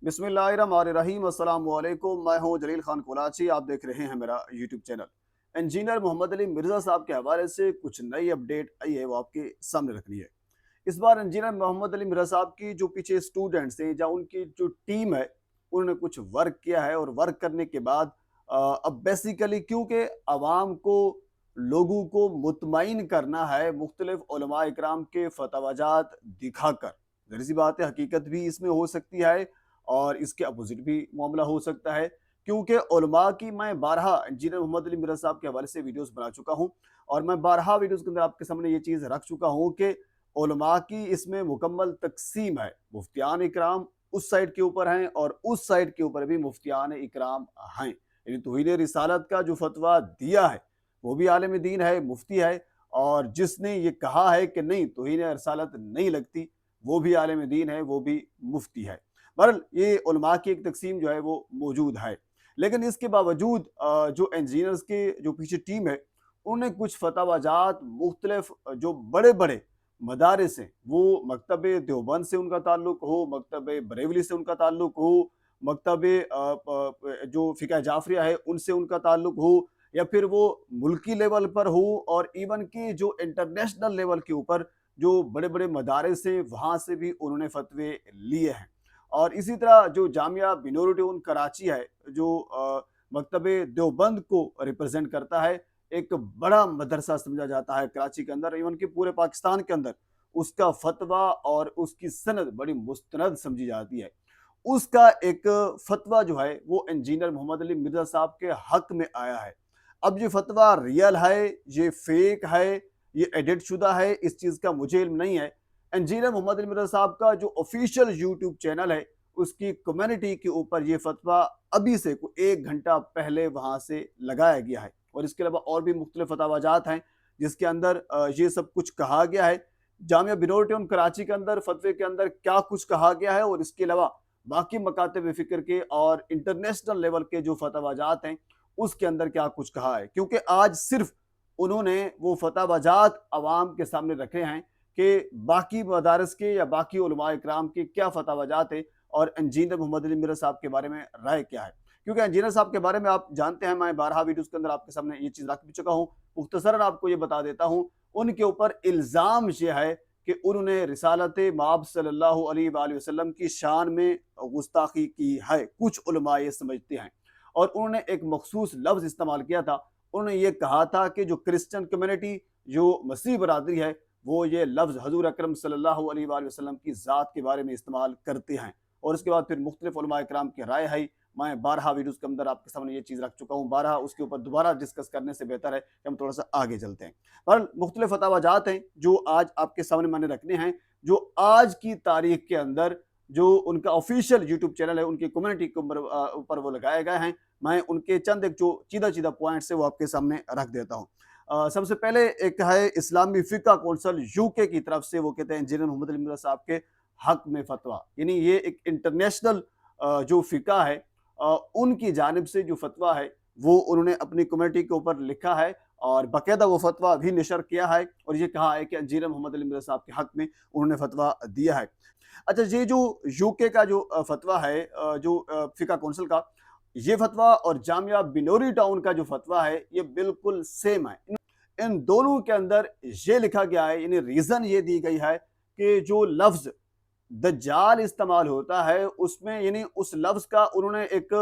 बिस्मिल्लाहिर्रहमानिर्रहीम अस्सलाम वालेकुम। मैं हूं जलील खान कोलाची। आप देख रहे हैं मेरा YouTube channel. Engineer Mohammad Ali Mirza साहब के हवाले से कुछ नई अपडेट आई है, वो आपके सामने रखनी है। इस बार इंजीनियर मोहम्मद अली मिर्ज़ा साहब की जो पीछे स्टूडेंट्स हैं या उनकी जो टीम है, उन्होंने कुछ वर्क किया है और वर्क करने के बाद अब बेसिकली क्योंकि आवाम को, लोगों को मुतमईन करना है मुख्तलिफ उलमा इकराम के फतवाजात दिखाकर। ज़ाहिर सी बात है, हकीकत भी इसमें हो सकती है और इसके अपोजिट भी मामला हो सकता है, क्योंकि उलमा की मैं बारहा इंजीनियर मोहम्मद अली मिर्ज़ा साहब के हवाले से वीडियोस बना चुका हूं और मैं बारहा वीडियोस के अंदर आपके सामने ये चीज़ रख चुका हूं कि उलमा की इसमें मुकम्मल तकसीम है। मुफ्तियान इकराम उस साइड के ऊपर हैं और उस साइड के ऊपर भी मुफ्तियान इकराम हैं। यानी तौहीद रिसालत का जो फतवा दिया है वो भी आलिम दीन है, मुफ्ती है, और जिसने ये कहा है कि नहीं तौहीद रिसालत नहीं लगती, वो भी आलिम दीन है, वो भी मुफ्ती है। बहरहाल ये उलमा की एक तकसीम जो है वो मौजूद है। लेकिन इसके बावजूद जो इंजीनियर्स के जो पीछे टीम है, उन्होंने कुछ फतवाजात मुख्तलिफ जो बड़े बड़े मदारिस हैं, वो मकतब देवबंद से उनका ताल्लुक हो, मकतब बरेलवी से उनका ताल्लुक हो, मकतब जो फ़िक़ह जाफ़रिया है उनसे उनका ताल्लुक हो, या फिर वो मुल्की लेवल पर हो, और इवन कि जो इंटरनेशनल लेवल के ऊपर जो बड़े बड़े मदारिस हैं वहाँ से भी उन्होंने फतवे लिए हैं। और इसी तरह जो जामिया बिनोरुल कराची है, जो मकतब देवबंद को रिप्रेजेंट करता है, एक बड़ा मदरसा समझा जाता है कराची के अंदर, इवन कि पूरे पाकिस्तान के अंदर उसका फतवा और उसकी सनद बड़ी मुस्तनद समझी जाती है। उसका एक फतवा जो है वो इंजीनियर मोहम्मद अली मिर्ज़ा साहब के हक में आया है। अब ये फतवा रियल है, ये फेक है, ये एडिट शुदा है, इस चीज़ का मुझे इल्म नहीं है। इंजीनियर मोहम्मद अली मिर्ज़ा साहब का जो ऑफिशियल यूट्यूब चैनल है, उसकी कम्युनिटी के ऊपर ये फतवा अभी से 1 घंटा पहले वहाँ से लगाया गया है। और इसके अलावा और भी मुख्तलिफ फतवाजात हैं जिसके अंदर ये सब कुछ कहा गया है। जामिया बिनोरुल कराची के अंदर फतवे के अंदर क्या कुछ कहा गया है और इसके अलावा बाकी मकातब फ़िक्र के और इंटरनेशनल लेवल के जो फतवाजात हैं, उसके अंदर क्या कुछ कहा है। क्योंकि आज सिर्फ उन्होंने वो फतवाजात अवाम के सामने रखे हैं कि बाकी मदारिस के या बाकी उलमा इकराम के क्या फतवाजात है और इंजीनियर मोहम्मद अली मिर्ज़ा साहब के बारे में राय क्या है। क्योंकि इंजीनियर साहब के बारे में आप जानते हैं, मैं बारहा वीडियोस के अंदर आपके सामने ये चीज़ रख भी चुका हूँ। मुख्तसरन आपको ये बता देता हूँ, उनके ऊपर इल्ज़ाम ये है कि उन्होंने रिसालत माब सल्लल्लाहु अलैहि वसल्लम की शान में गुस्ताखी की है, कुछ उलमा ये समझते हैं। और उन्होंने एक मखसूस लफ्ज़ इस्तेमाल किया था, उन्होंने ये कहा था कि जो क्रिश्चियन कम्युनिटी, जो मसीह बरादरी है, वो ये लफ्ज़ हज़ूर अकरम सल्लल्लाहु अलैहि वसल्लम की ज़ात के बारे में इस्तेमाल करते हैं। और उसके बाद फिर मुख्तलिफ उलमा इकराम की राय है। मैं बारहा वीडियोज़ के अंदर आपके सामने ये चीज़ रख चुका हूँ। बारहा उसके ऊपर दोबारा डिस्कस करने से बेहतर है कि हम थोड़ा-सा आगे चलते हैं। बहरहाल मुख्तलिफ फतवाजात हैं जो आज आपके सामने मैंने रखने हैं, जो आज की तारीख के अंदर जो उनका ऑफिशियल यूट्यूब चैनल है, उनकी कम्युनिटी के ऊपर वो लगाए गए हैं। मैं उनके चंद एक जो चीदा-चीदा पॉइंट्स है वो आपके सामने रख देता हूँ। सबसे पहले एक है इस्लामी फ़िक़्ह कौंसिल यूके की तरफ से, वो कहते हैं इंजीनियर मोहम्मद अली मिर्ज़ा साहब के हक में फतवा। यानी ये एक इंटरनेशनल जो फ़िक़्ह है, उनकी जानिब से जो फतवा है वो उन्होंने अपनी कम्युनिटी के ऊपर लिखा है और बाकायदा वो फतवा भी नशर किया है और ये कहा है कि इंजीनियर मोहम्मद अली मिर्ज़ा साहब के हक में उन्होंने फतवा दिया है। अच्छा, ये जो यूके का जो फतवा है, जो फ़िक़्ह कौंसिल का, ये फतवा और जामिया बिनोरी टाउन का जो फतवा है, ये बिल्कुल सेम है। इन दोनों के अंदर ये लिखा गया है, यानी रीज़न ये दी गई है कि जो लफ्ज़ दज्जाल इस्तेमाल होता है उसमें, यानी उस लफ्ज़ का उन्होंने एक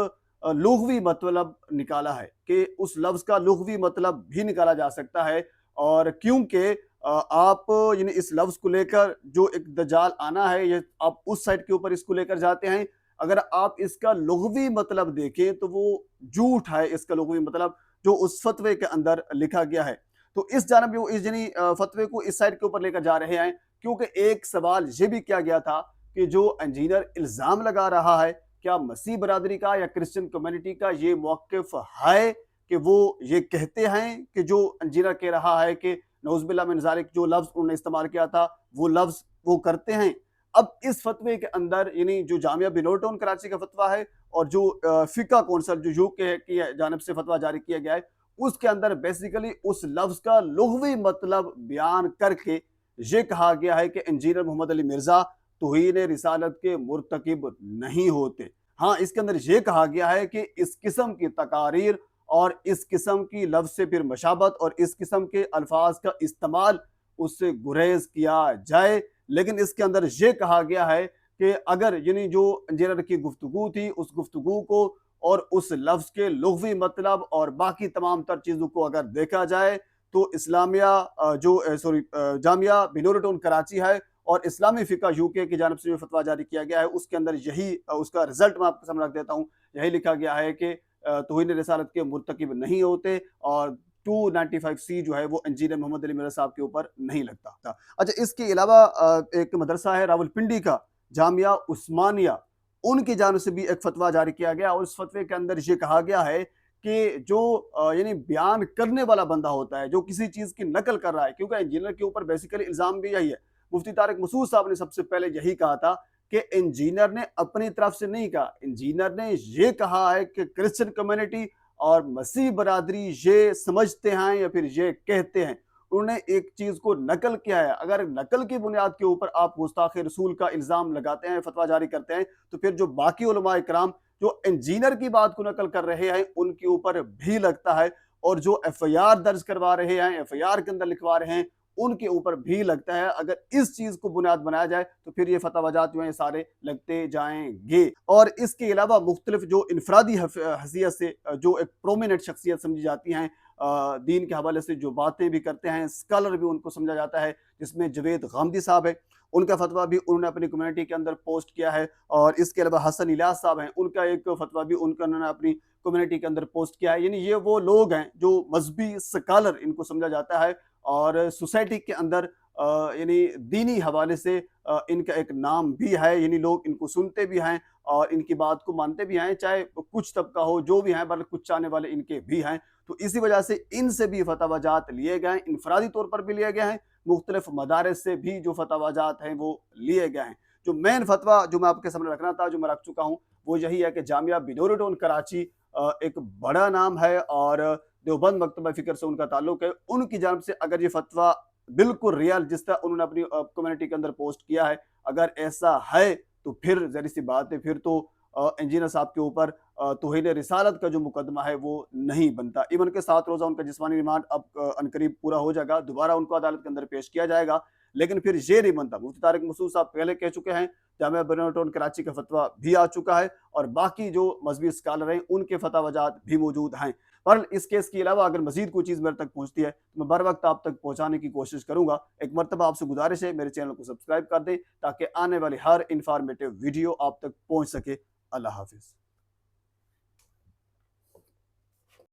लुग़वी मतलब निकाला है कि उस लफ्ज़ का लुग़वी मतलब भी निकाला जा सकता है। और क्योंकि आप यानी इस लफ्ज़ को लेकर जो एक दज्जाल आना है, ये आप उस साइड के ऊपर इसको लेकर जाते हैं। अगर आप इसका लुग़वी मतलब देखें तो वो झूठ है, इसका लुग़वी मतलब जो उस फ़तवे के अंदर लिखा गया है। तो इस जानब वो इस यानी फ़तवे को इस साइड के ऊपर लेकर जा रहे हैं, क्योंकि एक सवाल ये भी किया गया था कि जो इंजीनियर इल्ज़ाम लगा रहा है, क्या मसीह बरादरी का या क्रिश्चियन कम्युनिटी का ये मौक़िफ़ है कि वो ये कहते हैं कि जो इंजीनियर कह रहा है कि नऊज़ुबिल्लाह मिन ज़ालिक, जो लफ्ज़ उन्होंने इस्तेमाल किया था, वो लफ्ज़ वो करते हैं। अब इस फ़तवे के अंदर, यानी जो जामिया बिनोरुल कराची का फ़तवा है और जो फ़िक़्ह कौंसिल जो यूके की जानिब से फ़तवा जारी किया गया है, उसके अंदर बेसिकली उस लफ्ज़ का लुग़वी मतलब बयान करके ये कहा गया है कि इंजीनियर मोहम्मद अली मिर्ज़ा तौहीन रिसालत के मुर्तकिब नहीं होते। हाँ, इसके अंदर ये कहा गया है कि इस किस्म की तकारीर और इस किस्म की लफ्ज़ से फिर मशाबत और इस किस्म के अल्फाज का इस्तेमाल उससे गुरेज किया जाए। लेकिन इसके अंदर ये कहा गया है कि अगर यानी जो इंजीनियर की गुफ्तगू थी, उस गुफ्तगू को और उस लफ्ज़ के लुग़वी मतलब और बाकी तमाम तर चीज़ों को अगर देखा जाए, तो इस्लामिया जामिया बिनूरटोन कराची है और इस्लामी फ़िक़्ह यूके की जानिब से जो फ़तवा जारी किया गया है, उसके अंदर यही उसका रिज़ल्ट मैं आपके सामने रख देता हूँ। यही लिखा गया है कि तौहीन रिसालत के मुर्तकिब नहीं होते और 295 जो है वो इंजीनियर मोहम्मद अली मिर्ज़ा साहब के ऊपर नहीं लगता था। अच्छा, इसके अलावा एक मदरसा है रावलपिंडी का जामिया उस्मानिया, उनकी जानिब से भी एक फ़तवा जारी किया गया और उस फ़तवे के अंदर ये कहा गया है कि जो यानी बयान करने वाला बंदा होता है, जो किसी चीज़ की नकल कर रहा है, क्योंकि इंजीनियर के ऊपर बेसिकली इल्ज़ाम भी यही है। मुफ्ती तारिक मसूद साहब ने सबसे पहले यही कहा था कि इंजीनियर ने अपनी तरफ से नहीं कहा, इंजीनियर ने ये कहा है कि क्रिश्चियन कम्युनिटी और मसीह बरादरी ये समझते हैं या फिर ये कहते हैं। उन्होंने एक चीज़ को नकल किया है। अगर नकल की बुनियाद के ऊपर आप गुस्ताख़ रसूल का इल्ज़ाम लगाते हैं, फ़तवा जारी करते हैं, तो फिर जो बाकी उलमाए किराम जो इंजीनियर की बात को नकल कर रहे हैं, उनके ऊपर भी लगता है और जो एफआईआर दर्ज करवा रहे हैं, एफआईआर के अंदर लिखवा रहे हैं, उनके ऊपर भी लगता है। अगर इस चीज़ को बुनियाद बनाया जाए, तो फिर ये फ़तवाजात जो हैं सारे लगते जाएँगे। और इसके अलावा मुख्तलिफ जो इनफ़रादी हैसियत से जो एक प्रोमिनेंट शख्सियत समझी जाती हैं, दीन के हवाले से जो बातें भी करते हैं, स्कॉलर भी उनको समझा जाता है, जिसमें जवेद गामदी साहब हैं। उनका फ़तवा भी उन्होंने अपनी कम्युनिटी के अंदर पोस्ट किया है और इसके अलावा हसन इलियास साहब हैं, उनका एक फ़तवा भी उन्होंने अपनी कम्युनिटी के अंदर पोस्ट किया है। यानी ये वो लोग हैं जो मज़हबी स्कॉलर इनको समझा जाता है और सोसाइटी के अंदर यानी दीनी हवाले से इनका एक नाम भी है, यानी लोग इनको सुनते भी हैं और इनकी बात को मानते भी हैं, चाहे कुछ तबका हो, जो भी हैं, बल्कि कुछ चाहने वाले इनके भी हैं। तो इसी वजह से इनसे भी फ़तवाजात लिए गए हैं, इनफ़रादी तौर पर भी लिए गए हैं, मुख्तलिफ मदारिस से भी जो फ़तवाजात हैं वो लिए गए हैं। जो मेन फ़तवा जो मैं आपके सामने रखना था, जो मैं रख चुका हूँ, वो यही है कि जामिया बिनूरटोन कराची एक बड़ा नाम है और देवबंद मकतबा फ़िक्र से उनका ताल्लुक है। उनकी जानिब से अगर ये फ़तवा बिल्कुल रियल जिस तरह उन्होंने अपनी कम्युनिटी के अंदर पोस्ट किया है, अगर ऐसा है, तो फिर ज़ाहिर-सी बात है, फिर तो इंजीनियर साहब के ऊपर तौहीन रिसालत का जो मुकदमा है वो नहीं बनता। इवन के 7 रोज़ा उनका जिस्मानी रिमांड अब अनकरीब पूरा हो जाएगा, दोबारा उनको अदालत के अंदर पेश किया जाएगा, लेकिन फिर ये नहीं बनता। मुफ्ती तारिक मसूद साहब पहले कह चुके हैं, जामिया बिनूरटोन कराची का फ़तवा भी आ चुका है और बाकी जो मज़हबी स्कॉलर हैं, उनके फ़तवाजात भी मौजूद हैं। पर इस केस के अलावा अगर मज़ीद कोई चीज़ मेरे तक पहुँचती है, तो मैं बर वक़्त आप तक पहुँचाने की कोशिश करूँगा। एक मर्तबा आपसे गुज़ारिश है, मेरे चैनल को सब्सक्राइब कर दें, ताकि आने वाली हर इन्फॉर्मेटिव वीडियो आप तक पहुँच सके। अल्लाह हाफ़िज़।